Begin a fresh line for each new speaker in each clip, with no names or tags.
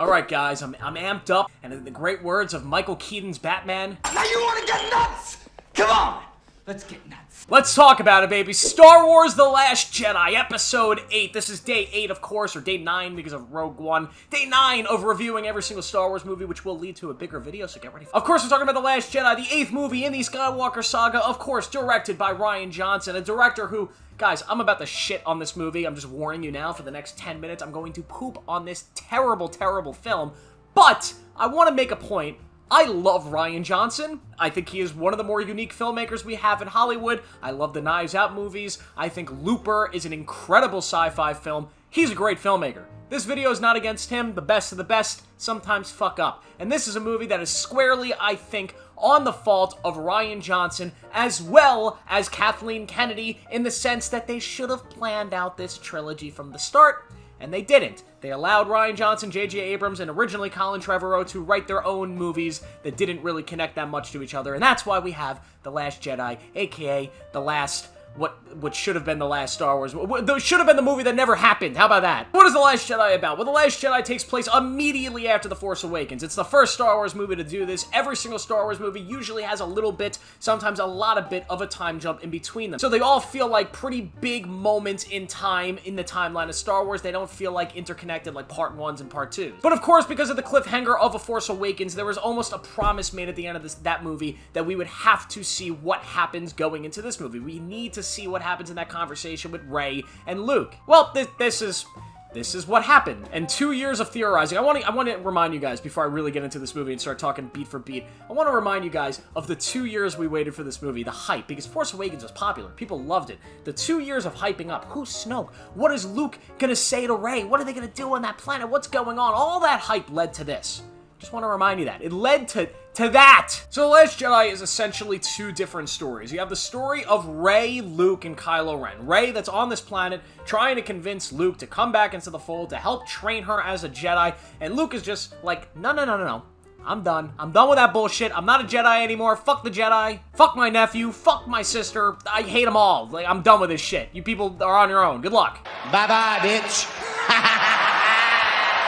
Alright guys, I'm amped up, and in the great words of Michael Keaton's Batman,
now you wanna get nuts? Come on, let's get nuts.
Let's talk about it, baby. Star Wars The Last Jedi, Episode 8. This is Day 8, of course, or Day 9 because of Rogue One. Day 9 of reviewing every single Star Wars movie, which will lead to a bigger video, so get ready. Of course, we're talking about The Last Jedi, the 8th movie in the Skywalker saga, of course, directed by Rian Johnson, a director who... Guys, I'm about to shit on this movie. I'm just warning you now, for the next 10 minutes, I'm going to poop on this terrible, terrible film. But I want to make a point. I love Rian Johnson. I think he is one of the more unique filmmakers we have in Hollywood. I love the Knives Out movies. I think Looper is an incredible sci-fi film. He's a great filmmaker. This video is not against him. The best of the best sometimes fuck up. And this is a movie that is squarely, I think, on the fault of Rian Johnson, as well as Kathleen Kennedy, in the sense that they should have planned out this trilogy from the start, and they didn't. They allowed Rian Johnson, J.J. Abrams, and originally Colin Trevorrow to write their own movies that didn't really connect that much to each other, and that's why we have The Last Jedi, aka the last... What should have been the last Star Wars. Should have been the movie that never happened. How about that? What is The Last Jedi about? Well, The Last Jedi takes place immediately after The Force Awakens. It's the first Star Wars movie to do this. Every single Star Wars movie usually has a little bit, sometimes a lot of bit of a time jump in between them. So they all feel like pretty big moments in time in the timeline of Star Wars. They don't feel like interconnected like part 1s and part 2s. But of course, because of the cliffhanger of A Force Awakens, there was almost a promise made at the end of that movie that we would have to see what happens going into this movie. We need to see what happens in that conversation with Rey and Luke. Well, this is what happened. And 2 years of theorizing. I want to remind you guys, before I really get into this movie and start talking beat for beat, I want to remind you guys of the 2 years we waited for this movie, the hype, because Force Awakens was popular. People loved it. The 2 years of hyping up. Who's Snoke? What is Luke gonna say to Rey? What are they gonna do on that planet? What's going on? All that hype led to this. Just want to remind you that. It led to that! So The Last Jedi is essentially two different stories. You have the story of Rey, Luke, and Kylo Ren. Rey, that's on this planet, trying to convince Luke to come back into the fold, to help train her as a Jedi, and Luke is just like, no. I'm done. I'm done with that bullshit. I'm not a Jedi anymore. Fuck the Jedi. Fuck my nephew. Fuck my sister. I hate them all. Like, I'm done with this shit. You people are on your own. Good luck.
Bye-bye, bitch.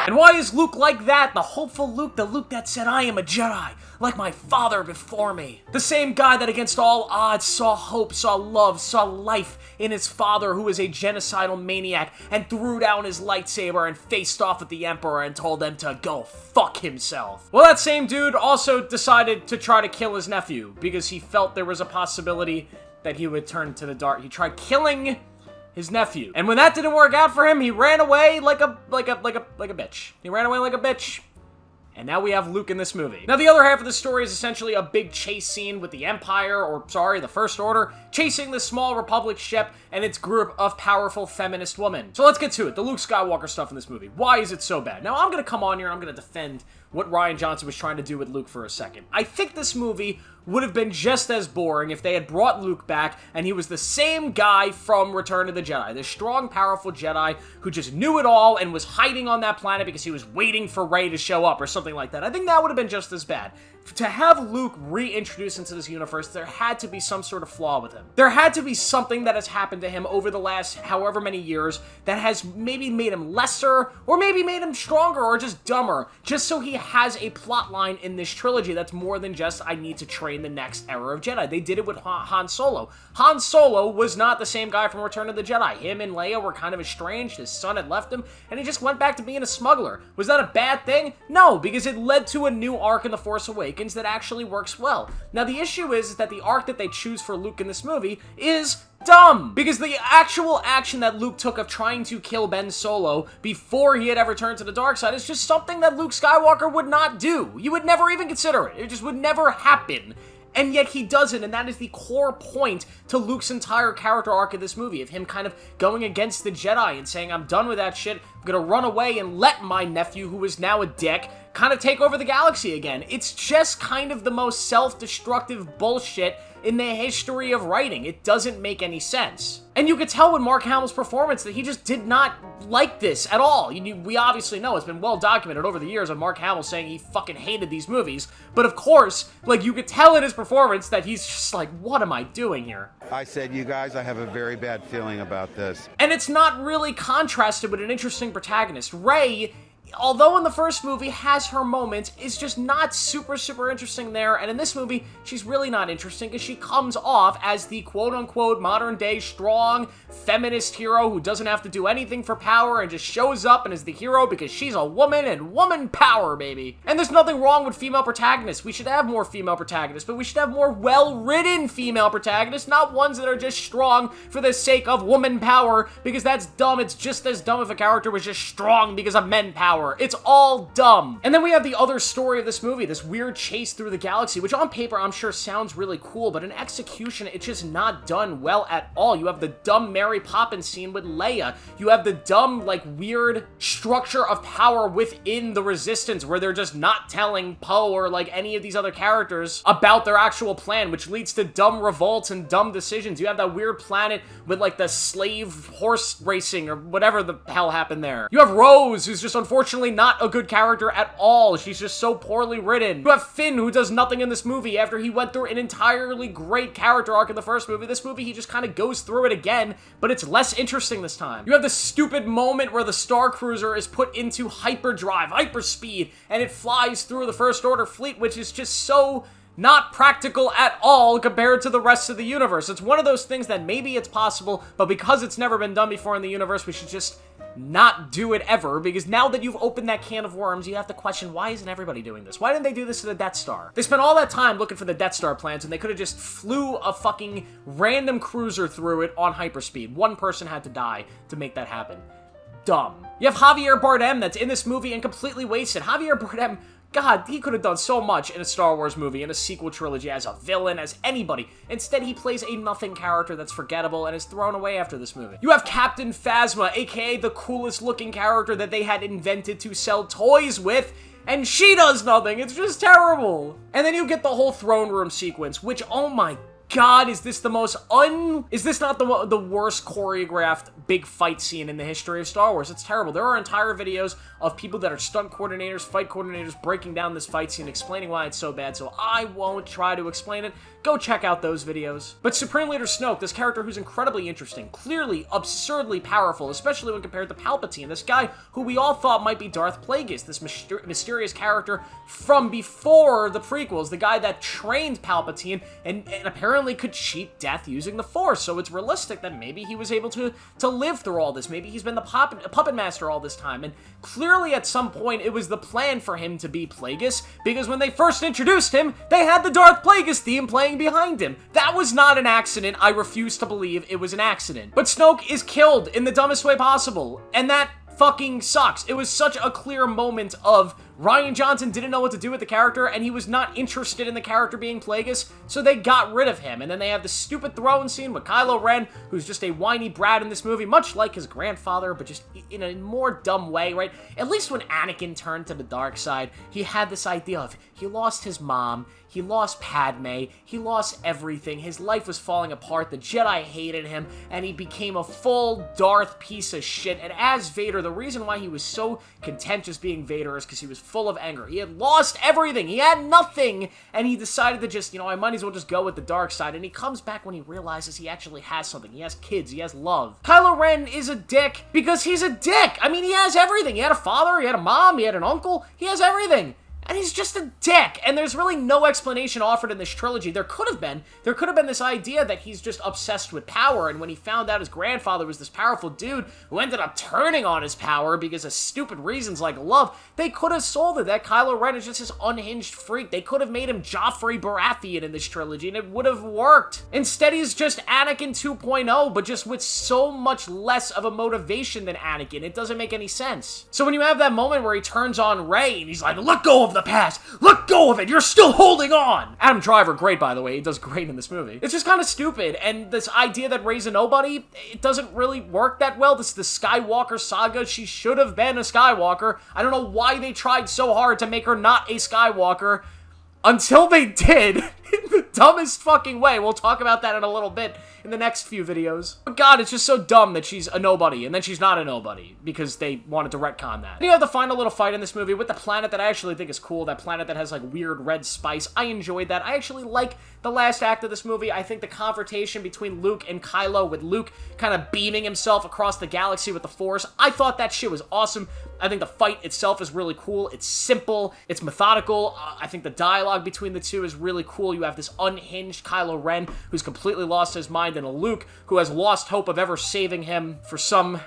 And why is Luke like that? The hopeful Luke, the Luke that said, I am a Jedi, like my father before me. The same guy that against all odds saw hope, saw love, saw life in his father, who is a genocidal maniac, and threw down his lightsaber and faced off with the Emperor and told them to go fuck himself. Well, that same dude also decided to try to kill his nephew, because he felt there was a possibility that he would turn to the dark. He tried killing his nephew. And when that didn't work out for him, he ran away like a bitch. He ran away like a bitch. And now we have Luke in this movie. Now, the other half of the story is essentially a big chase scene with the Empire, or sorry, the First Order, chasing the small Republic ship and its group of powerful feminist women. So let's get to it. The Luke Skywalker stuff in this movie. Why is it so bad? Now, I'm gonna come on here and I'm gonna defend what Rian Johnson was trying to do with Luke for a second. I think this movie would have been just as boring if they had brought Luke back and he was the same guy from Return of the Jedi. This strong, powerful Jedi who just knew it all and was hiding on that planet because he was waiting for Rey to show up or something like that. I think that would have been just as bad. To have Luke reintroduced into this universe, there had to be some sort of flaw with him. There had to be something that has happened to him over the last however many years that has maybe made him lesser, or maybe made him stronger, or just dumber, just so he has a plot line in this trilogy that's more than just, I need to train the next era of Jedi. They did it with Han Solo. Han Solo was not the same guy from Return of the Jedi. Him and Leia were kind of estranged, his son had left him, and he just went back to being a smuggler. Was that a bad thing? No, because it led to a new arc in The Force Awakens that actually works well. Now, the issue is that the arc that they choose for Luke in this movie is dumb, because the actual action that Luke took of trying to kill Ben Solo before he had ever turned to the dark side is just something that Luke Skywalker would not do. You would never even consider it. It just would never happen. And yet he doesn't, and that is the core point to Luke's entire character arc of this movie, of him kind of going against the Jedi and saying, I'm done with that shit, I'm gonna run away and let my nephew, who is now a dick, kind of take over the galaxy again. It's just kind of the most self-destructive bullshit in the history of writing. It doesn't make any sense. And you could tell with Mark Hamill's performance that he just did not like this at all. We obviously know, it's been well documented over the years of Mark Hamill saying he fucking hated these movies. But of course, like, you could tell in his performance that he's just like, what am I doing here?
I said, you guys, I have a very bad feeling about this.
And it's not really contrasted with an interesting protagonist. Rey, although in the first movie has her moments, is just not super interesting there, and in this movie, she's really not interesting because she comes off as the quote-unquote modern-day strong feminist hero who doesn't have to do anything for power and just shows up and is the hero because she's a woman and woman power, baby. And there's nothing wrong with female protagonists. We should have more female protagonists, but we should have more well-written female protagonists, not ones that are just strong for the sake of woman power, because that's dumb. It's just as dumb if a character was just strong because of men power. It's all dumb. And then we have the other story of this movie, this weird chase through the galaxy, which on paper I'm sure sounds really cool, but in execution, it's just not done well at all. You have the dumb Mary Poppins scene with Leia. You have the dumb, like, weird structure of power within the Resistance where they're just not telling Poe or, like, any of these other characters about their actual plan, which leads to dumb revolts and dumb decisions. You have that weird planet with, like, the slave horse racing or whatever the hell happened there. You have Rose, who's just unfortunately not a good character at all. She's just so poorly written. You have Finn, who does nothing in this movie after he went through an entirely great character arc in the first movie. This movie, he just kind of goes through it again, but it's less interesting this time. You have the stupid moment where the Star Cruiser is put into hyperdrive, hyperspeed, and it flies through the First Order fleet, which is just so not practical at all compared to the rest of the universe. It's one of those things that maybe it's possible, but because it's never been done before in the universe, we should just not do it ever, because now that you've opened that can of worms, you have to question, why isn't everybody doing this? Why didn't they do this to the Death Star? They spent all that time looking for the Death Star plans, and they could have just flew a fucking random cruiser through it on hyperspeed. One person had to die to make that happen. Dumb. You have Javier Bardem that's in this movie and completely wasted. Javier Bardem, God, he could have done so much in a Star Wars movie, in a sequel trilogy, as a villain, as anybody. Instead, he plays a nothing character that's forgettable and is thrown away after this movie. You have Captain Phasma, aka the coolest looking character that they had invented to sell toys with, and she does nothing. It's just terrible. And then you get the whole throne room sequence, which, oh my God, is this the most is this not the worst choreographed big fight scene in the history of Star Wars? It's terrible. There are entire videos of people that are stunt coordinators, fight coordinators, breaking down this fight scene, explaining why it's so bad, so I won't try to explain it. Go check out those videos. But Supreme Leader Snoke, this character who's incredibly interesting, clearly absurdly powerful, especially when compared to Palpatine, this guy who we all thought might be Darth Plagueis, this mysterious character from before the prequels, the guy that trained Palpatine and apparently could cheat death using the Force, so it's realistic that maybe he was able to live through all this. Maybe he's been the puppet master all this time, and clearly at some point it was the plan for him to be Plagueis, because when they first introduced him, they had the Darth Plagueis theme playing behind him. That was not an accident. I refuse to believe it was an accident. But Snoke is killed in the dumbest way possible, and that fucking sucks. It was such a clear moment of Rian Johnson didn't know what to do with the character, and he was not interested in the character being Plagueis, so they got rid of him. And then they have the stupid throne scene with Kylo Ren, who's just a whiny brat in this movie, much like his grandfather, but just in a more dumb way, right? At least when Anakin turned to the dark side, he had this idea of he lost his mom, he lost Padme, he lost everything, his life was falling apart, the Jedi hated him, and he became a full Darth piece of shit. And as Vader, the reason why he was so contentious being Vader is because he was full of anger. He had lost everything, he had nothing, and he decided to just, I might as well just go with the dark side. And he comes back when he realizes he actually has something. He has kids, he has love. Kylo Ren is a dick because he's a dick. I mean, he has everything. He had a father, he had a mom, he had an uncle, he has everything. And he's just a dick, and there's really no explanation offered in this trilogy. There could have been this idea that he's just obsessed with power, and when he found out his grandfather was this powerful dude who ended up turning on his power because of stupid reasons like love, they could have sold it that Kylo Ren is just this unhinged freak. They could have made him Joffrey Baratheon in this trilogy, and it would have worked. Instead, he's just Anakin 2.0, but just with so much less of a motivation than Anakin. It doesn't make any sense. So when you have that moment where he turns on Rey, and he's like, let go of the past. Let go of it. You're still holding on. Adam Driver, great, by the way. He does great in this movie. It's just kind of stupid. And this idea that Rey's a nobody, it doesn't really work that well. This is the Skywalker saga. She should have been a Skywalker. I don't know why they tried so hard to make her not a Skywalker until they did. the dumbest fucking way. We'll talk about that in a little bit in the next few videos. But God, it's just so dumb that she's a nobody, and then she's not a nobody, because they wanted to retcon that. And you have the final little fight in this movie with the planet that I actually think is cool, that planet that has, like, weird red spice. I enjoyed that. I actually like the last act of this movie. I think the confrontation between Luke and Kylo, with Luke kind of beaming himself across the galaxy with the Force, I thought that shit was awesome. I think the fight itself is really cool. It's simple. It's methodical. I think the dialogue between the two is really cool. You have this unhinged Kylo Ren who's completely lost his mind, and a Luke who has lost hope of ever saving him for some...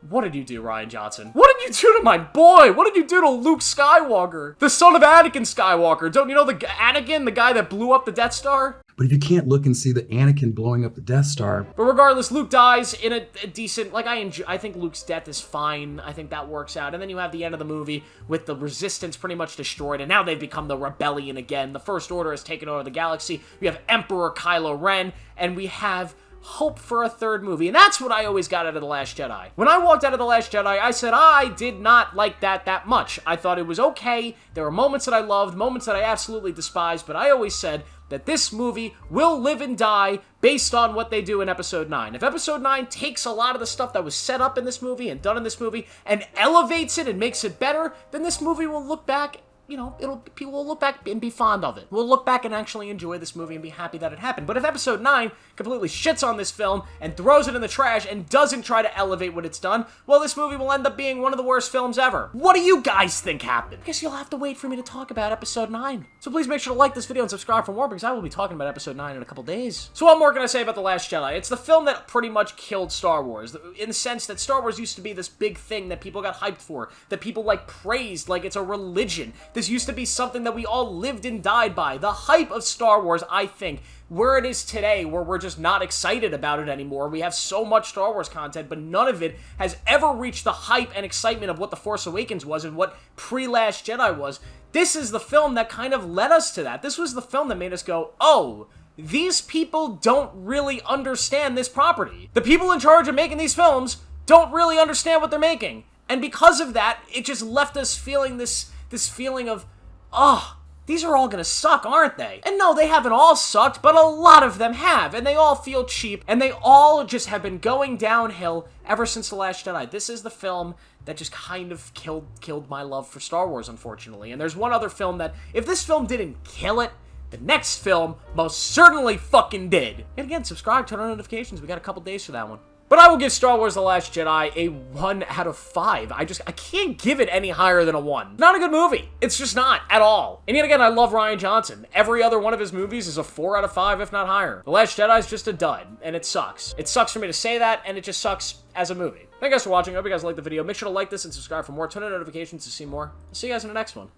What did you do, Rian Johnson? What did you do to my boy? What did you do to Luke Skywalker? The son of Anakin Skywalker. Don't you know the Anakin, the guy that blew up the Death Star?
But if you can't look and see the Anakin blowing up the Death Star...
But regardless, Luke dies in a decent... Like, I think Luke's death is fine. I think that works out. And then you have the end of the movie with the Resistance pretty much destroyed, and now they've become the Rebellion again. The First Order has taken over the galaxy. We have Emperor Kylo Ren, and we have hope for a third movie. And that's what I always got out of The Last Jedi. When I walked out of The Last Jedi, I said I did not like that much. I thought it was okay. There were moments that I loved, moments that I absolutely despised, but I always said that this movie will live and die based on what they do in Episode 9. If Episode 9 takes a lot of the stuff that was set up in this movie and done in this movie and elevates it and makes it better, then this movie will look back, you know, people will look back and be fond of it. We'll look back and actually enjoy this movie and be happy that it happened. But if Episode 9 completely shits on this film and throws it in the trash and doesn't try to elevate what it's done, well, this movie will end up being one of the worst films ever. What do you guys think happened? I guess you'll have to wait for me to talk about Episode 9. So please make sure to like this video and subscribe for more, because I will be talking about Episode 9 in a couple days. So what more can I say about The Last Jedi? It's the film that pretty much killed Star Wars, in the sense that Star Wars used to be this big thing that people got hyped for, that people, like, praised like it's a religion. This used to be something that we all lived and died by. The hype of Star Wars, I think, where it is today, where we're just not excited about it anymore. We have so much Star Wars content, but none of it has ever reached the hype and excitement of what The Force Awakens was and what pre-Last Jedi was. This is the film that kind of led us to that. This was the film that made us go, oh, these people don't really understand this property. The people in charge of making these films don't really understand what they're making. And because of that, it just left us feeling this feeling of, oh, these are all gonna suck, aren't they? And no, they haven't all sucked, but a lot of them have, and they all feel cheap, and they all just have been going downhill ever since The Last Jedi. This is the film that just kind of killed my love for Star Wars, unfortunately. And there's one other film that, if this film didn't kill it, the next film most certainly fucking did. And again, subscribe, turn on notifications. We got a couple days for that one. But I will give Star Wars The Last Jedi a 1 out of 5. I can't give it any higher than a 1. Not a good movie. It's just not, at all. And yet again, I love Rian Johnson. Every other one of his movies is a 4 out of 5, if not higher. The Last Jedi is just a dud, and it sucks. It sucks for me to say that, and it just sucks as a movie. Thank you guys for watching. I hope you guys liked the video. Make sure to like this and subscribe for more. Turn on notifications to see more. I'll see you guys in the next one.